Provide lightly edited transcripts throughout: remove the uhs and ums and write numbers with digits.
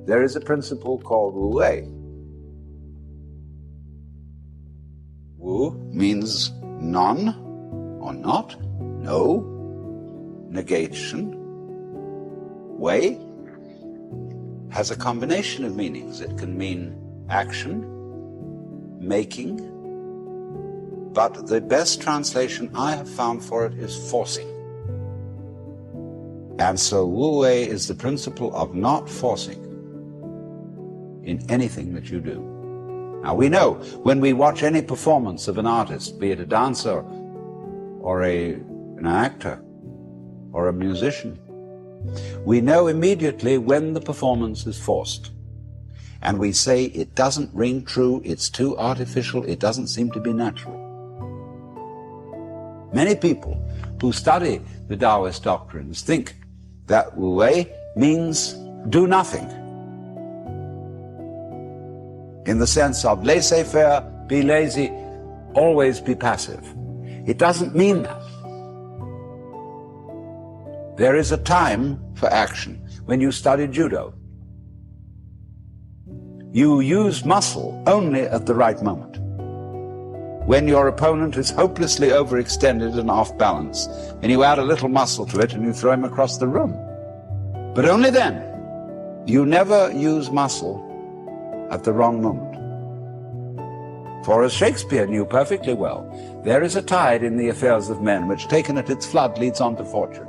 there is a principle called Wu Wei. Wu means none or not, no, negation. Wei has a combination of meanings. It can mean action, making, but the best translation I have found for it is forcing. And so Wu Wei is the principle of not forcing in anything that you do. Now we know when we watch any performance of an artist, be it a dancer or an actor or a musician, we know immediately when the performance is forced. And we say it doesn't ring true, it's too artificial, it doesn't seem to be natural. Many people who study the Taoist doctrines think that Wu Wei means do nothing, in the sense of laissez-faire, be lazy, always be passive. It doesn't mean that. There is a time for action. When you study judo, you use muscle only at the right moment. When your opponent is hopelessly overextended and off balance, and you add a little muscle to it and you throw him across the room. But only then. You never use muscle at the wrong moment. For as Shakespeare knew perfectly well, there is a tide in the affairs of men which, taken at its flood, leads on to fortune.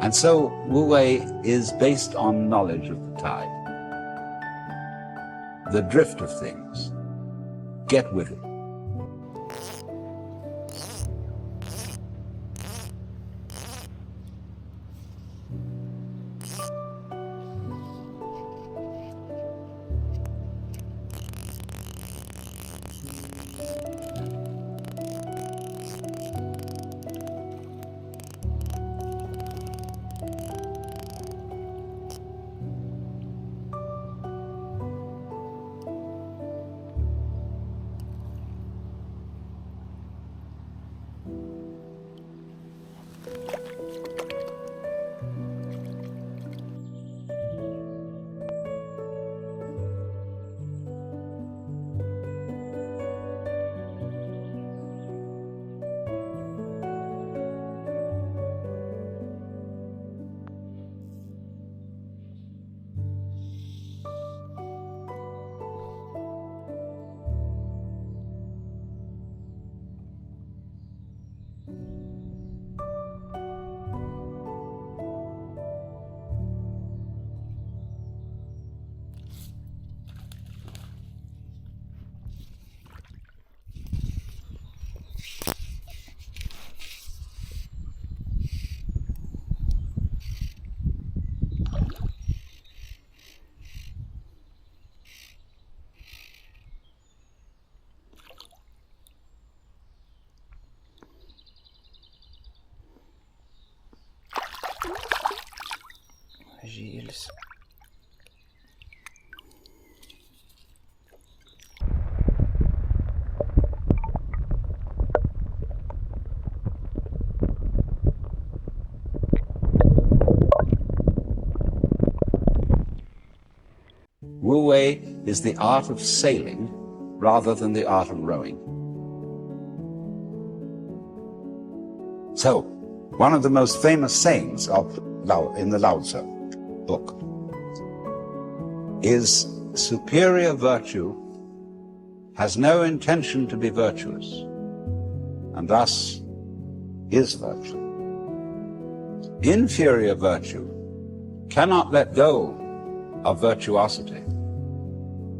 And so Wu Wei is based on knowledge of the tide, the drift of things. Get with it. Gilles. Wu Wei is the art of sailing rather than the art of rowing. So, one of the most famous sayings in the Lao Tzu book is superior virtue has no intention to be virtuous, and thus is virtue. Inferior virtue cannot let go of virtuosity,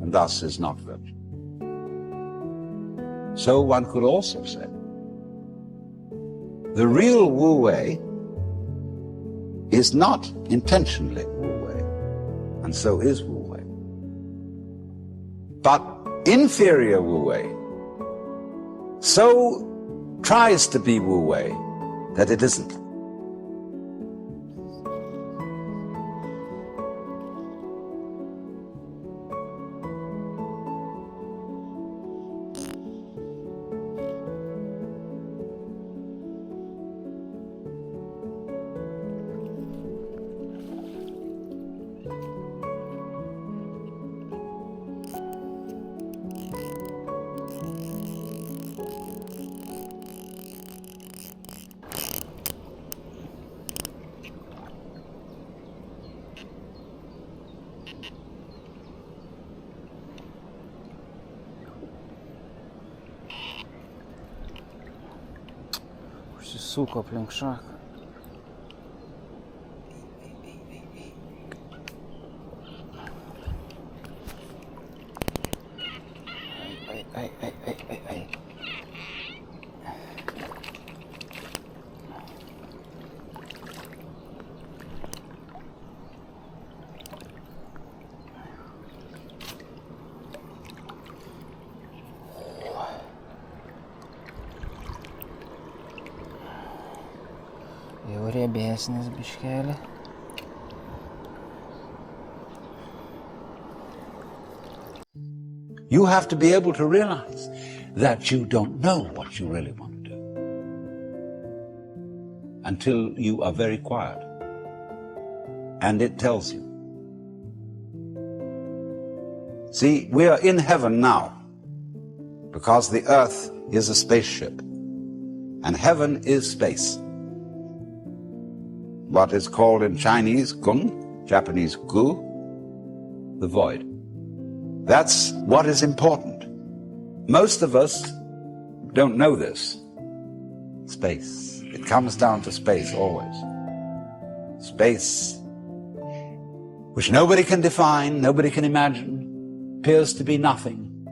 and thus is not virtue. So one could also say, the real Wu Wei is not intentionally Wu Wei, and so is Wu Wei. But inferior Wu Wei so tries to be Wu Wei that it isn't. Susisuko aplink šaką. Ai. Jau riebesnis biškelį. You have to be able to realize that you don't know what you really want to do until you are very quiet and it tells you. See, we are in heaven now because the earth is a spaceship and heaven is space. What is called in Chinese Gung, Japanese Gu, the void. That's what is important. Most of us don't know this. Space. It comes down to space always. Space, which nobody can define, nobody can imagine, appears to be nothing,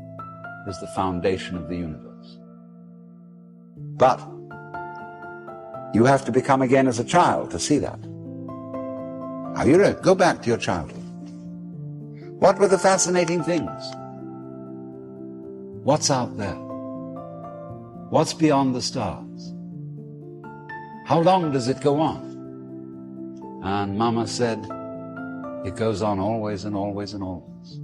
is the foundation of the universe. But you have to become again as a child to see that. Now you go back to your childhood. What were the fascinating things? What's out there? What's beyond the stars? How long does it go on? And Mama said, it goes on always and always and always.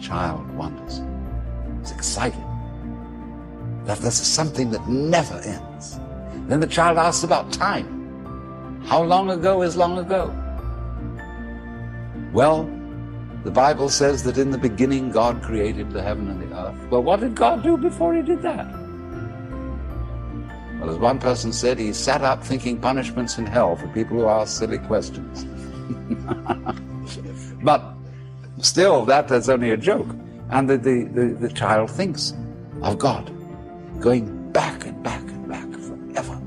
child wonders. It's exciting. That there's something that never ends. Then the child asks about time. How long ago is long ago? Well, the Bible says that in the beginning God created the heaven and the earth. Well, what did God do before he did that? Well, as one person said, he sat up thinking punishments in hell for people who ask silly questions. But still, that's only a joke. And the child thinks of God going back and back and back forever,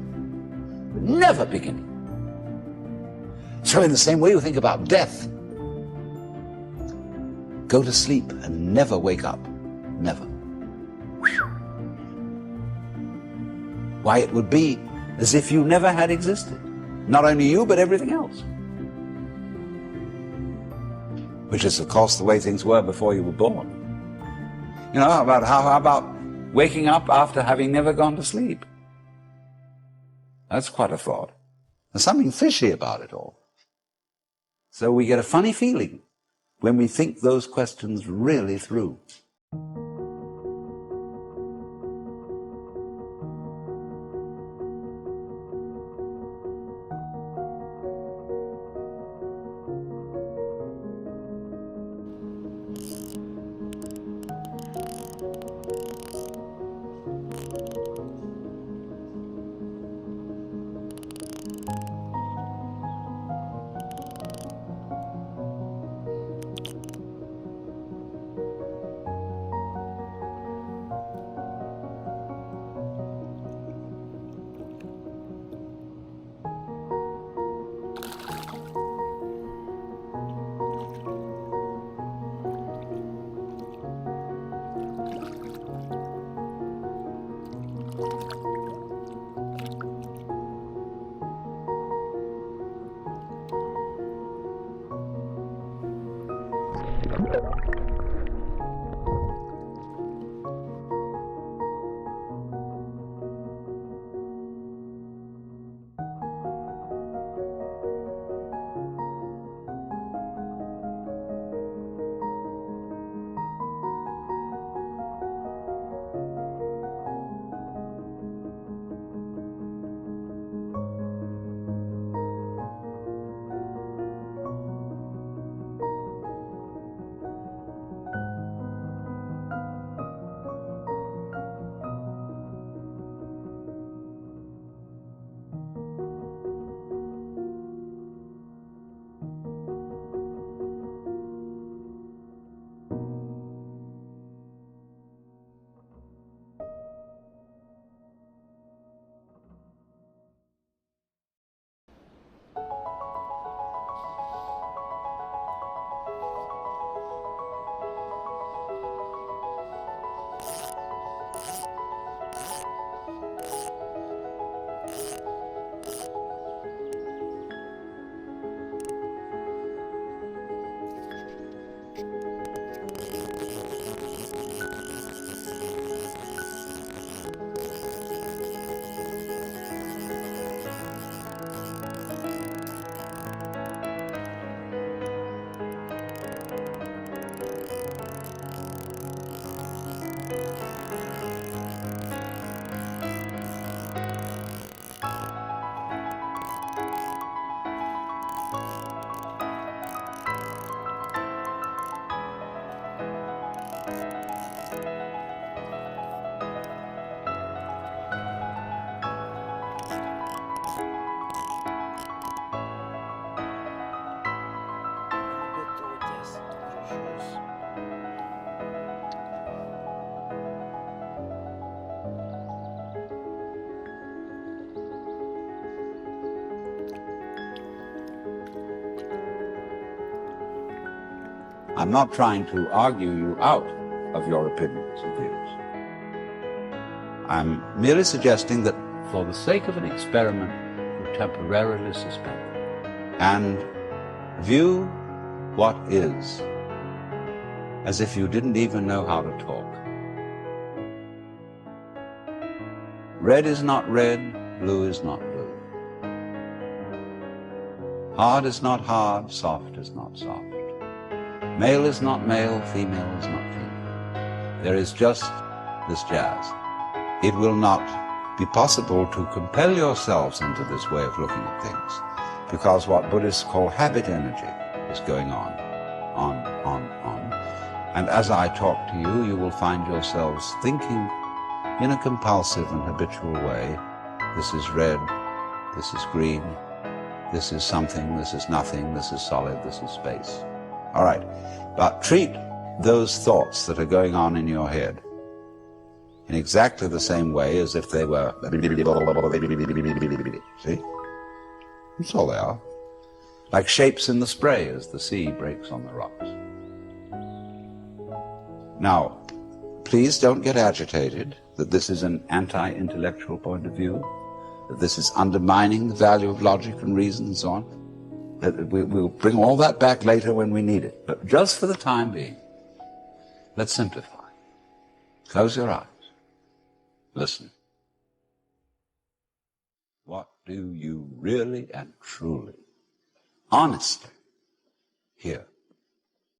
never beginning. So in the same way, you think about death. Go to sleep and never wake up. Never. Why, it would be as if you never had existed. Not only you, but everything else. Which is, of course, the way things were before you were born. You know, how about waking up after having never gone to sleep? That's quite a thought. There's something fishy about it all. So we get a funny feeling when we think those questions really through. I'm not trying to argue you out of your opinions and views. I'm merely suggesting that for the sake of an experiment, you temporarily suspend it and view what is as if you didn't even know how to talk. Red is not red, blue is not blue. Hard is not hard, soft is not soft. Male is not male, female is not female. There is just this jazz. It will not be possible to compel yourselves into this way of looking at things, because what Buddhists call habit energy is going on. And as I talk to you, you will find yourselves thinking in a compulsive and habitual way. This is red, this is green, this is something, this is nothing, this is solid, this is space. All right, but treat those thoughts that are going on in your head in exactly the same way as if they were, see? That's all they are. Like shapes in the spray as the sea breaks on the rocks. Now, please don't get agitated that this is an anti-intellectual point of view, that this is undermining the value of logic and reason and so on. That we'll bring all that back later when we need it. But just for the time being, let's simplify. Close your eyes. Listen. What do you really and truly, honestly hear?